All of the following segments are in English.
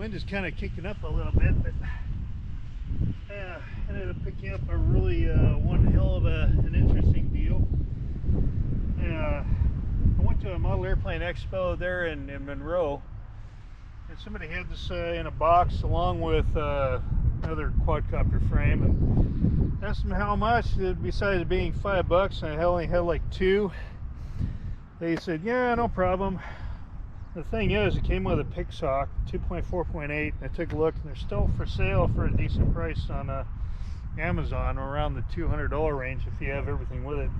wind is kind of kicking up a little bit, but ended up picking up a really one hell of an interesting deal. I went to a Model Airplane Expo there in Monroe, and somebody had this in a box along with another quadcopter frame, and asked them how much. Besides it being $5, and I only had like 2. They said, yeah, no problem. The thing is, it came with a Pixhawk 2.4.8. I took a look, and they're still for sale for a decent price on Amazon, around the $200 range if you have everything with it.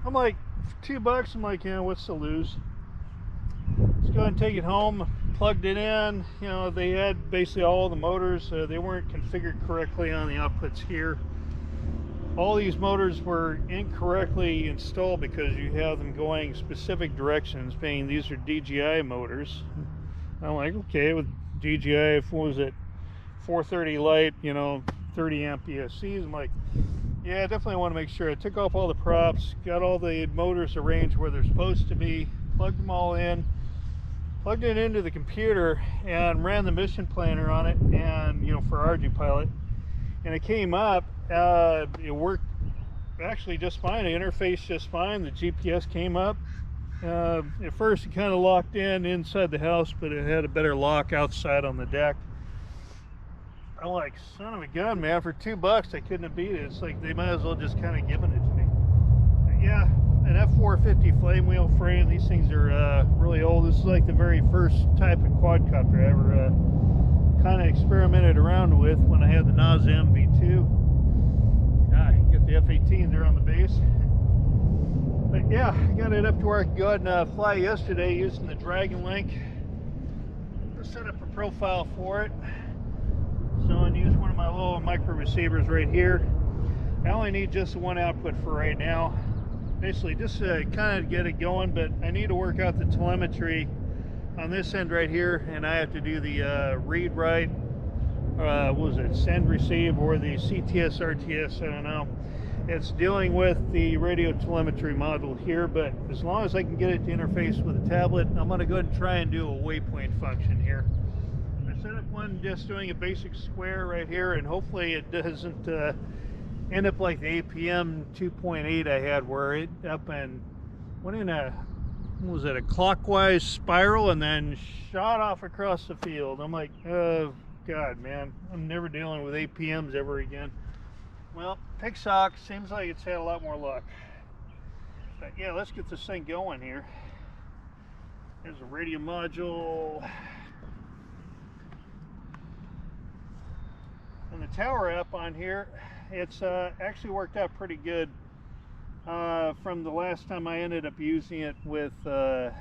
I'm like, $2. I'm like, yeah, what's to lose? Let's go ahead and take it home. Plugged it in. You know, they had basically all the motors. They weren't configured correctly on the outputs here. All these motors were incorrectly installed because you have them going specific directions, being these are DJI motors. I'm like, okay, with DJI, what was it, 430 light, you know, 30 amp ESCs. I'm like, yeah, I definitely want to make sure. I took off all the props, got all the motors arranged where they're supposed to be, plugged them all in, plugged it into the computer, and ran the mission planner on it, and you know, for ArduPilot, and it came up. It worked actually just fine. The interface just fine. The GPS came up. At first it kind of locked in inside the house, but it had a better lock outside on the deck. I'm like, son of a gun, man, for $2 I couldn't have beat it. It's like they might as well just kind of given it to me. But yeah, an F450 flame wheel frame. These things are really old. This is like the very first type of quadcopter I ever kind of experimented around with when I had the Nas MV2. Get the F-18 there on the base. But yeah, I got it up to where I could go ahead and fly yesterday using the Dragon Link. I set up a profile for it. So I use one of my little micro receivers right here. I only need just one output for right now. Basically just to kind of get it going, but I need to work out the telemetry on this end right here, and I have to do the read write, what was it, send receive, or the CTS RTS, I don't know. It's dealing with the radio telemetry module here, but as long as I can get it to interface with the tablet, I'm going to go ahead and try and do a waypoint function here. I set up one just doing a basic square right here, and hopefully it doesn't end up like the APM 2.8 I had, where it up and went in a, what was it, a clockwise spiral and then shot off across the field. I'm like, oh God, man, I'm never dealing with APMs ever again. Well, Pixhawk seems like it's had a lot more luck. But yeah, let's get this thing going here. There's a radio module. And the tower app on here, it's actually worked out pretty good from the last time I ended up using it with the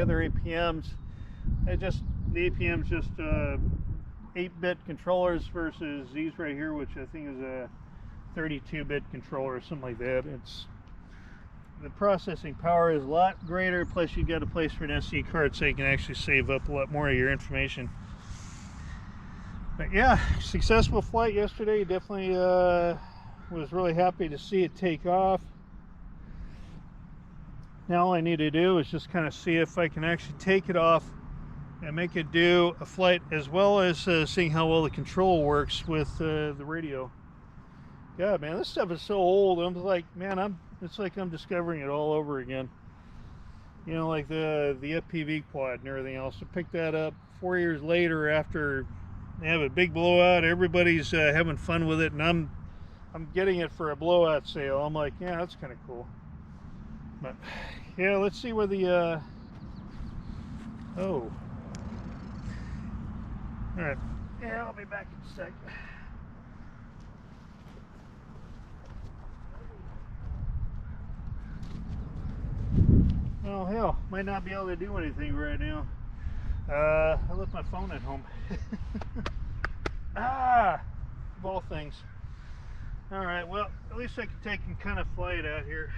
other APMs. The APM's just 8-bit controllers versus these right here, which I think is a 32-bit controller or something like that. It's the processing power is a lot greater, plus you've got a place for an SD card so you can actually save up a lot more of your information. But yeah, successful flight yesterday. Definitely was really happy to see it take off. Now all I need to do is just kind of see if I can actually take it off and make it do a flight, as well as seeing how well the control works with the radio. God, man, this stuff is so old. I'm like, man, it's like I'm discovering it all over again. You know, like the FPV quad and everything else. I picked that up 4 years later after they have a big blowout. Everybody's having fun with it, and I'm getting it for a blowout sale. I'm like, yeah, that's kind of cool. But yeah, let's see where the oh. All right. Yeah, I'll be back in a sec. Oh hell, might not be able to do anything right now. I left my phone at home. Ah, of all things. All right, well, at least I can take and kind of fly it out here.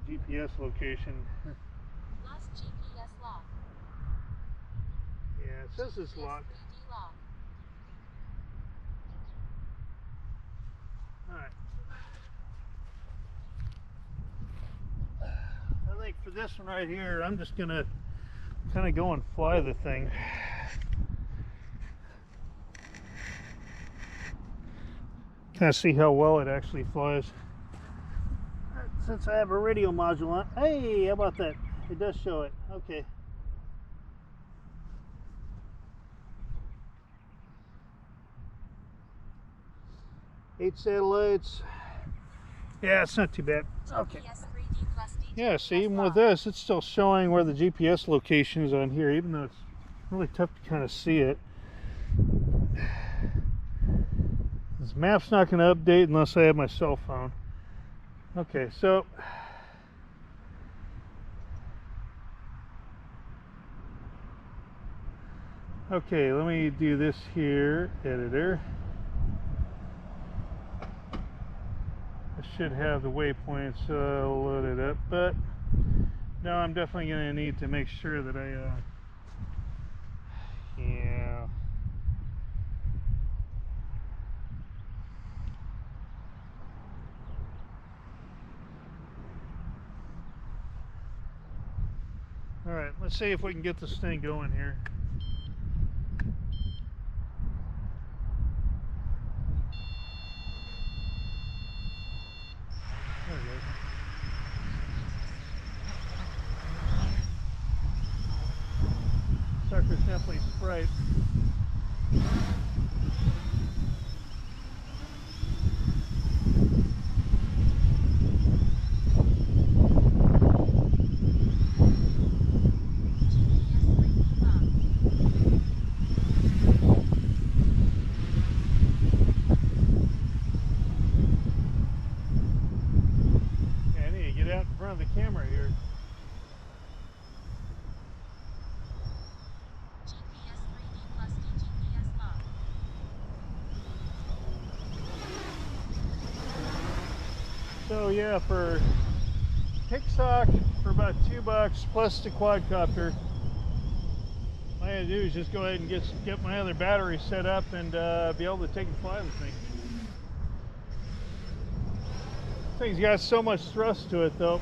The GPS location. Lost GPS lock. Yeah, it says it's locked. Lock. All right. this one right here, I'm just gonna kind of go and fly the thing. Kind of see how well it actually flies. Since I have a radio module on. Hey, how about that? It does show it. Okay. Eight satellites. Yeah, it's not too bad. Okay. Yeah, see, even with this, it's still showing where the GPS location is on here, even though it's really tough to kind of see it. This map's not going to update unless I have my cell phone. Okay, so okay, let me do this here, editor. I should have the waypoints loaded up, but no, I'm definitely going to need to make sure that yeah. All right, let's see if we can get this thing going here. There we go. Sucker's definitely sprite. The camera here. GPS 3D plus DGPS lock. So yeah, for Pixhawk for about $2 plus the quadcopter, all I gotta do is just go ahead and get my other battery set up and be able to take and fly the thing. This thing's got so much thrust to it though.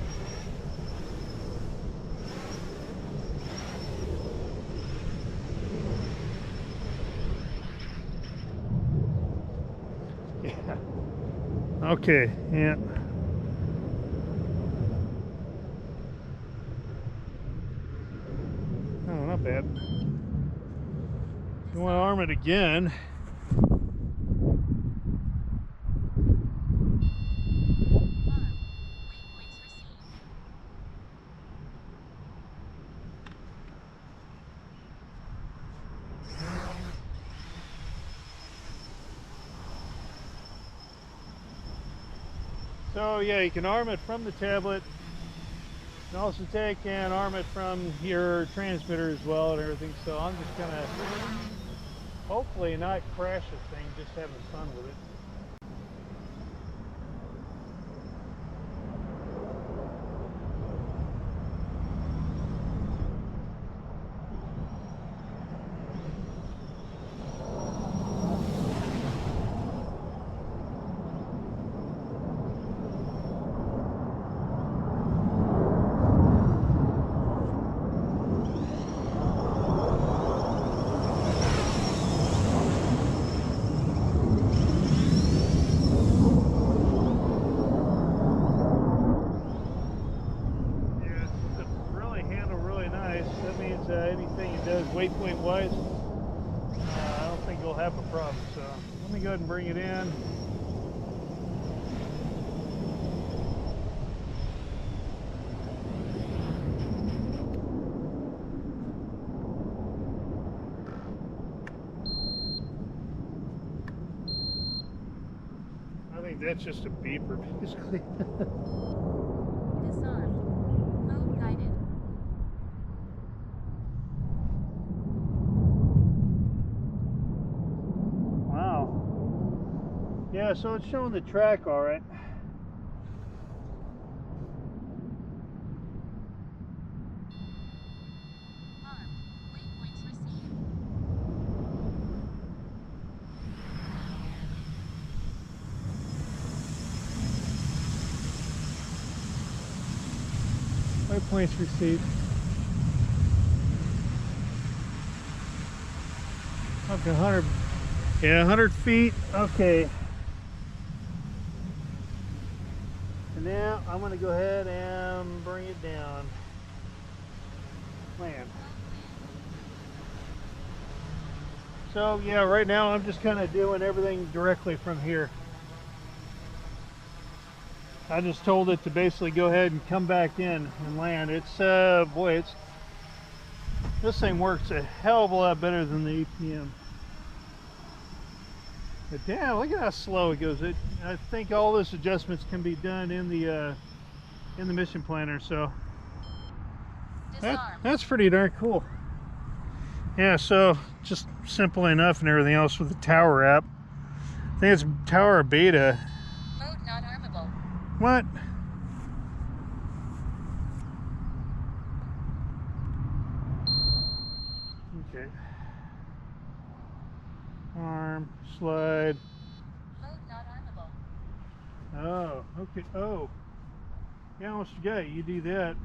Yeah. Okay, yeah. Oh, not bad. You want to arm it again. So yeah, you can arm it from the tablet. You can also take and arm it from your transmitter as well and everything. So I'm just gonna hopefully not crash the thing, just having fun with it. Anything it does waypoint wise, I don't think you'll have a problem. So let me go ahead and bring it in. I think that's just a beeper, basically. Disarmed. Mode guided. Yeah, so it's showing the track all right. Armed. Waypoints received. Waypoints received. Up to 100. Yeah, 100 feet. Okay. And now I'm going to go ahead and bring it down. Land. So yeah, right now I'm just kind of doing everything directly from here. I just told it to basically go ahead and come back in and land. It's boy, this thing works a hell of a lot better than the APM. But damn, look at how slow it goes. I think all those adjustments can be done in the mission planner. So that's pretty darn cool. Yeah, so just simple enough and everything else with the tower app. I think it's tower beta. Mode not armable. What? Okay. Arm, slide. Mode not armable. Oh, okay. Oh. Yeah, almost forgot. You do that.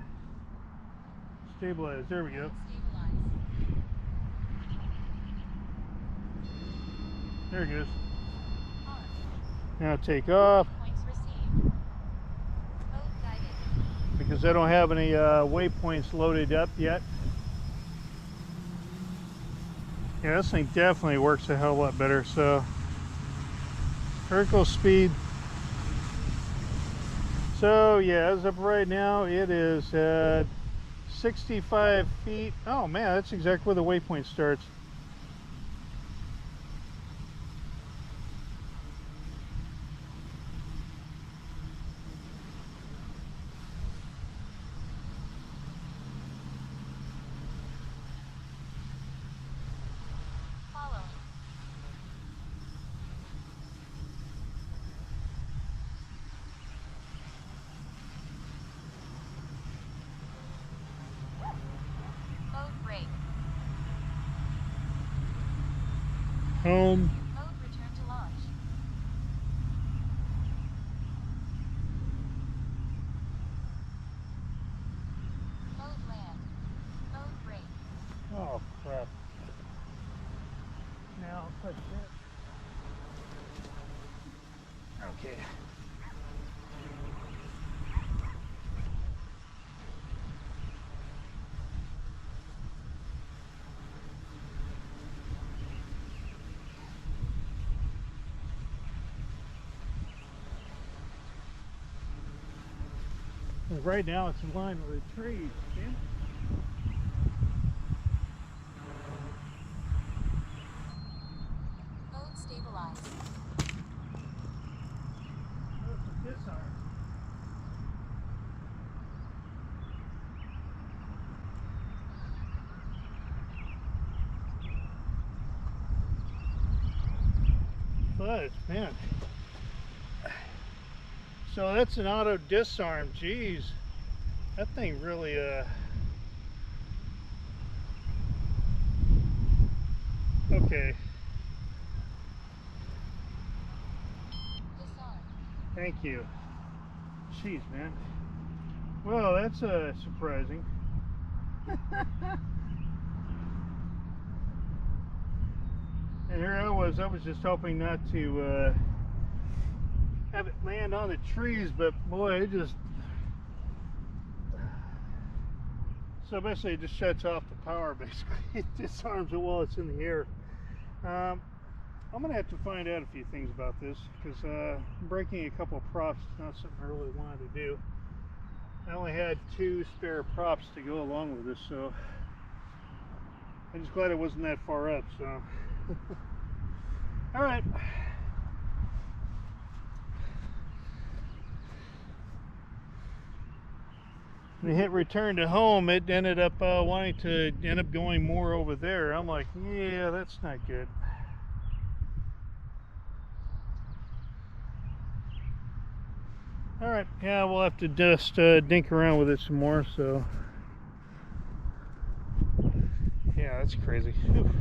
Stabilize. There we go. Stabilize. There it goes. On. Now take off. Points received. Mode guided. Because I don't have any waypoints loaded up yet. Yeah, this thing definitely works a hell of a lot better. So, vertical speed. So yeah, as of right now, it is at 65 feet. Oh man, that's exactly where the waypoint starts. Following. Mode break. Home. Mode return to launch. Mode land. Mode break. Oh crap. Now push it. Okay. Right now it's in line with the trees. See? Mode stabilized. Disarm. But man, so that's an auto disarm. Jeez, that thing really okay. Disarm. Thank you. Jeez, man. Well, that's surprising. And here I was just hoping not to have it land on the trees, but boy, it just... So basically it just shuts off the power, basically. It disarms it while it's in the air. I'm going to have to find out a few things about this, because breaking a couple of props is not something I really wanted to do. I only had 2 spare props to go along with this, so I'm just glad it wasn't that far up, so... All right. When I hit return to home, it ended up wanting to end up going more over there. I'm like, yeah, that's not good. All right, yeah, we'll have to just dink around with it some more. So, yeah, that's crazy. Whew.